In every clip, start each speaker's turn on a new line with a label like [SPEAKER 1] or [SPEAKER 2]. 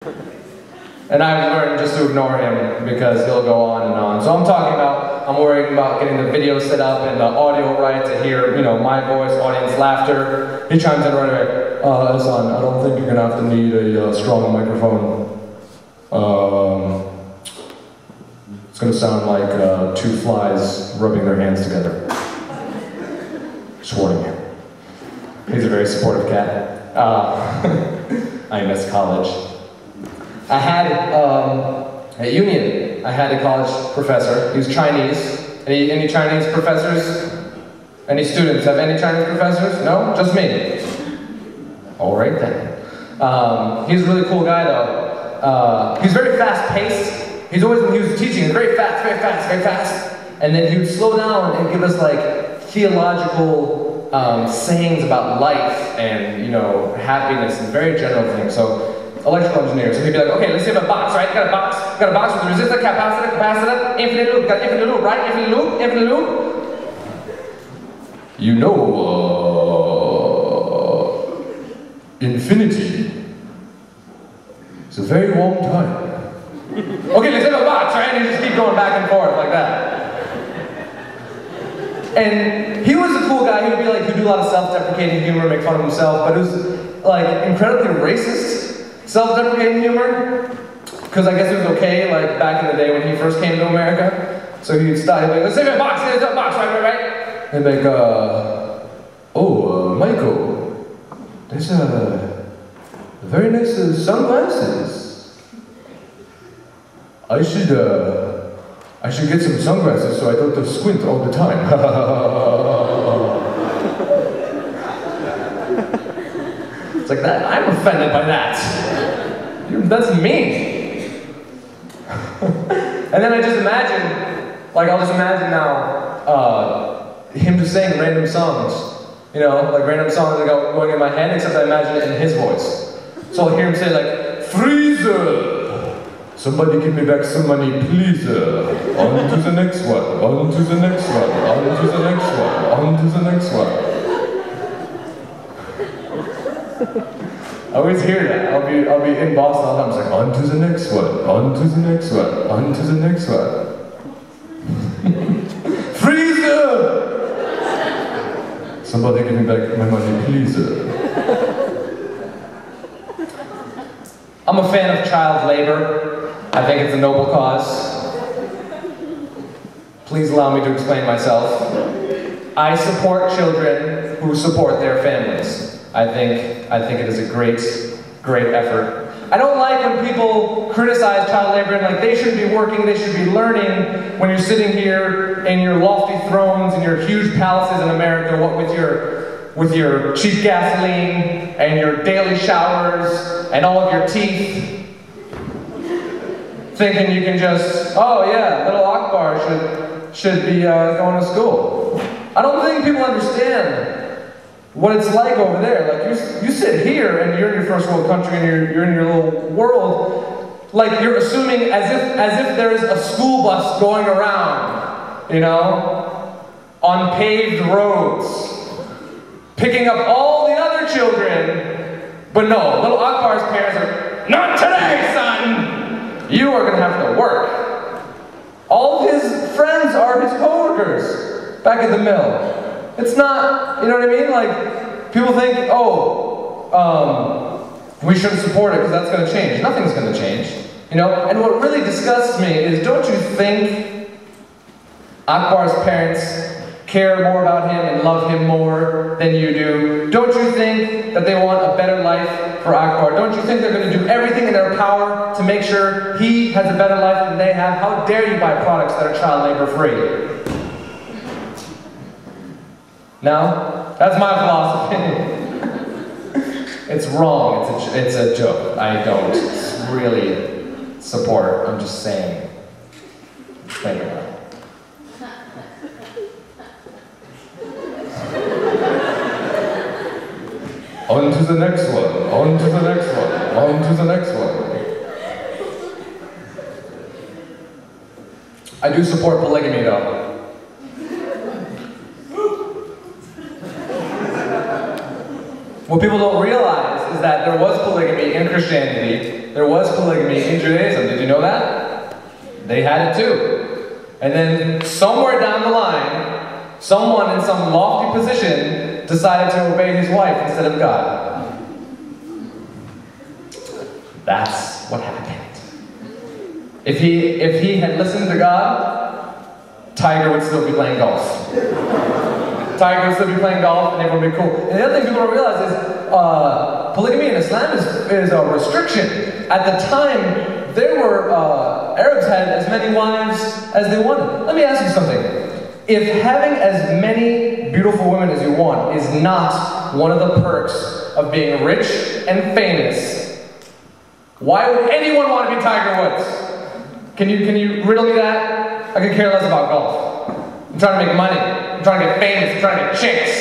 [SPEAKER 1] And I've learned just to ignore him because he'll go on and on. So I'm talking about, I'm worrying about getting the video set up and the audio right to hear, you know, my voice, audience laughter. He chimes in right away. Esson, I don't think you're gonna have to need a strong microphone. It's gonna sound like two flies rubbing their hands together. Just warning you. He's a very supportive cat. I miss college. I had, at Union, I had a college professor. He was Chinese. Any Chinese professors? Any students have any Chinese professors? No? Just me? All right then. He was a really cool guy though. He's very fast-paced. He's always, when he was teaching, very fast, very fast, very fast. And then he would slow down and give us like theological sayings about life and, you know, happiness and very general things. So, electrical engineer, so he'd be like, okay, let's see a box, right? Got a box with a resistor, capacitor, infinite loop, got infinite loop, right? Infinite loop. You know, infinity is a very long time. Okay, let's have a box, right? And you just keep going back and forth like that. And he was a cool guy. He would be like, he'd do a lot of self-deprecating humor, make fun of himself, but it was like incredibly racist. Self-deprecating humor, because I guess it was okay, like back in the day when he first came to America. So he'd start, he'd be like, let's say a box, right? And like, Michael, there's very nice sunglasses. I should get some sunglasses so I don't have to squint all the time. It's like that. I'm offended by that. That's mean. And then I just imagine, like I'll just imagine now, him just saying random songs. You know, like random songs that go going in my head, except I imagine it in his voice. So I'll hear him say like, Freezer! Somebody give me back some money, please. On to the next one, on to the next one, on to the next one, on to the next one. I always hear that. I'll be in Boston all the time. It's like, on to the next one, on to the next one, on to the next one. Freezer! Somebody give me back my money, please. I'm a fan of child labor. I think it's a noble cause. Please allow me to explain myself. I support children who support their families. I think it is a great effort. I don't like when people criticize child labor and like they shouldn't be working, they should be learning when you're sitting here in your lofty thrones in your huge palaces in America, what with your cheap gasoline and your daily showers and all of your teeth, thinking you can just, oh yeah, little Akbar should be going to school. I don't think people understand what it's like over there. Like you sit here and you're in your first world country and you're in your little world, like you're assuming as if there is a school bus going around, you know, on paved roads, picking up all the other children. But no, little Akbar's parents are, not today, son! You are gonna have to work. All of his friends are his coworkers back at the mill. It's not, you know what I mean? Like, people think, we shouldn't support it because that's going to change. Nothing's going to change, you know? And what really disgusts me is, don't you think Akbar's parents care more about him and love him more than you do? Don't you think that they want a better life for Akbar? Don't you think they're going to do everything in their power to make sure he has a better life than they have? How dare you buy products that are child labor free? No? That's my philosophy. It's wrong. It's a joke. I don't really support. I'm just saying. Anyway. On to the next one. On to the next one. On to the next one. I do support polygamy though. What people don't realize is that there was polygamy in Christianity, there was polygamy in Judaism. Did you know that? They had it too. And then somewhere down the line, someone in some lofty position decided to obey his wife instead of God. That's what happened. If he had listened to God, Tiger would still be playing golf. Tiger would still be playing golf and everyone would be cool. And the other thing people don't realize is polygamy in Islam is a restriction. At the time, there were Arabs had as many wives as they wanted. Let me ask you something. If having as many beautiful women as you want is not one of the perks of being rich and famous, why would anyone want to be Tiger Woods? Can you riddle me that? I could care less about golf. I'm trying to make money. I'm trying to get famous. I'm trying to get chicks.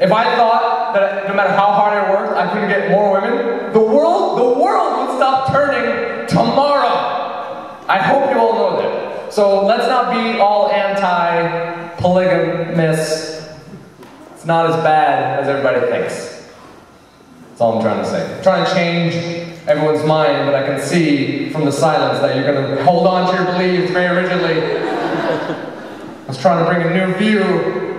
[SPEAKER 1] If I thought that no matter how hard I worked, I couldn't get more women, the world would stop turning tomorrow. I hope you all know that. So let's not be all anti-polygamous. It's not as bad as everybody thinks. That's all I'm trying to say. I'm trying to change everyone's mind, but I can see from the silence that you're going to hold on to your beliefs very rigidly. I was trying to bring a new view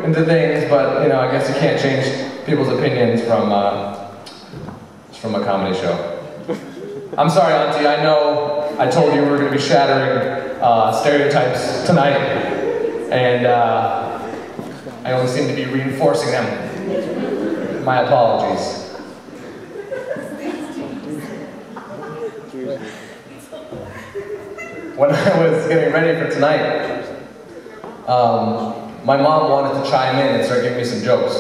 [SPEAKER 1] into things, but you know, I guess you can't change people's opinions from a comedy show. I'm sorry, Auntie, I know I told you we were going to be shattering stereotypes tonight, and I only seem to be reinforcing them. My apologies. When I was getting ready for tonight, my mom wanted to chime in and start giving me some jokes.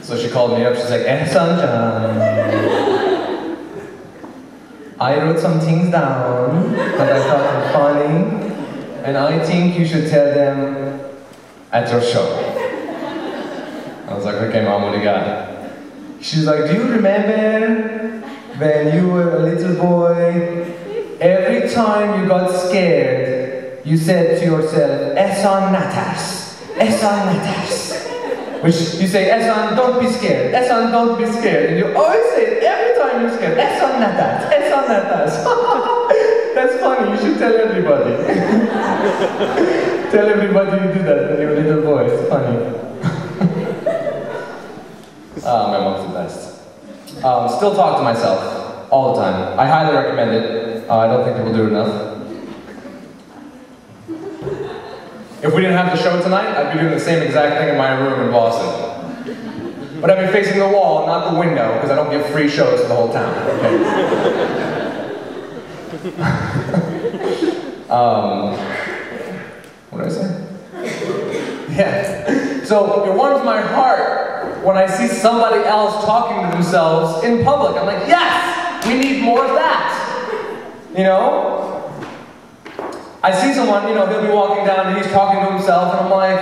[SPEAKER 1] So she called me up, she's like, Esson Jon, I wrote some things down that I thought were funny, and I think you should tell them at your show. I was like, okay mom, what do you got? She's like, do you remember when you were a little boy, every time you got scared, you said to yourself, Esson Natas, Esson Natas. Which you say, Esson, don't be scared, Esson, don't be scared. And you always say it every time you're scared, Esson Natas, Esson Natas. That's funny, you should tell everybody. Tell everybody you did that when you were a little boy, it's funny. My mom's the best. Still talk to myself, all the time. I highly recommend it. I don't think people do it enough. If we didn't have the show tonight, I'd be doing the same exact thing in my room in Boston. But I'd be facing the wall, not the window, because I don't give free shows to the whole town. Okay? What did I say? Yeah. So it warms my heart when I see somebody else talking to themselves in public. I'm like, yes! We need more of that! You know? I see someone, you know, he'll be walking down and he's talking to himself and I'm like,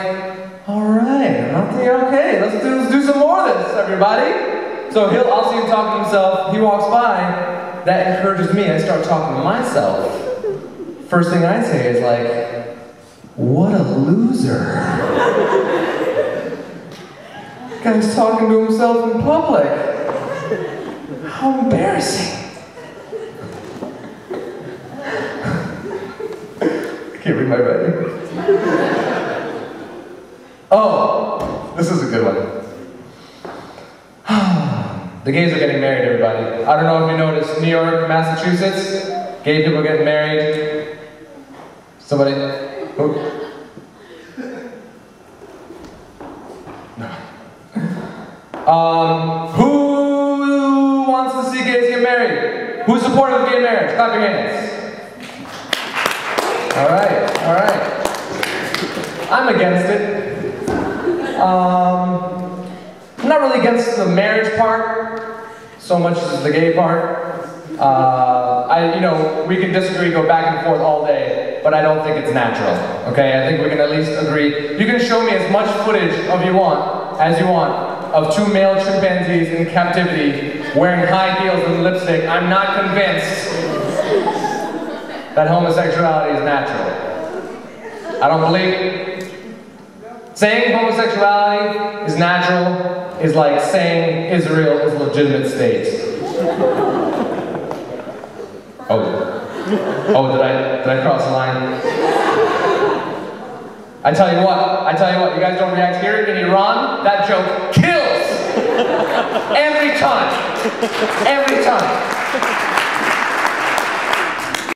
[SPEAKER 1] alright, okay, let's do some more of this, everybody. So I'll see him talking to himself, he walks by, that encourages me, I start talking to myself. First thing I say is like, what a loser. Guy's talking to himself in public. How embarrassing. Can't read my writing. Oh, this is a good one. The gays are getting married, everybody. I don't know if you noticed, New York, Massachusetts, gay people getting married. Somebody? Oh. No. Who wants to see gays get married? Who's supportive of gay marriage? Clap your hands. Alright, alright. I'm against it. I'm not really against the marriage part so much as the gay part. You know, we can disagree, go back and forth all day, but I don't think it's natural. Okay, I think we can at least agree. You can show me as much footage as you want of two male chimpanzees in captivity wearing high heels and lipstick. I'm not convinced that homosexuality is natural. I don't believe it. Saying homosexuality is natural is like saying Israel is a legitimate state. Oh, did I cross the line? I tell you what, you guys don't react here in Iran, that joke kills! Every time! Every time!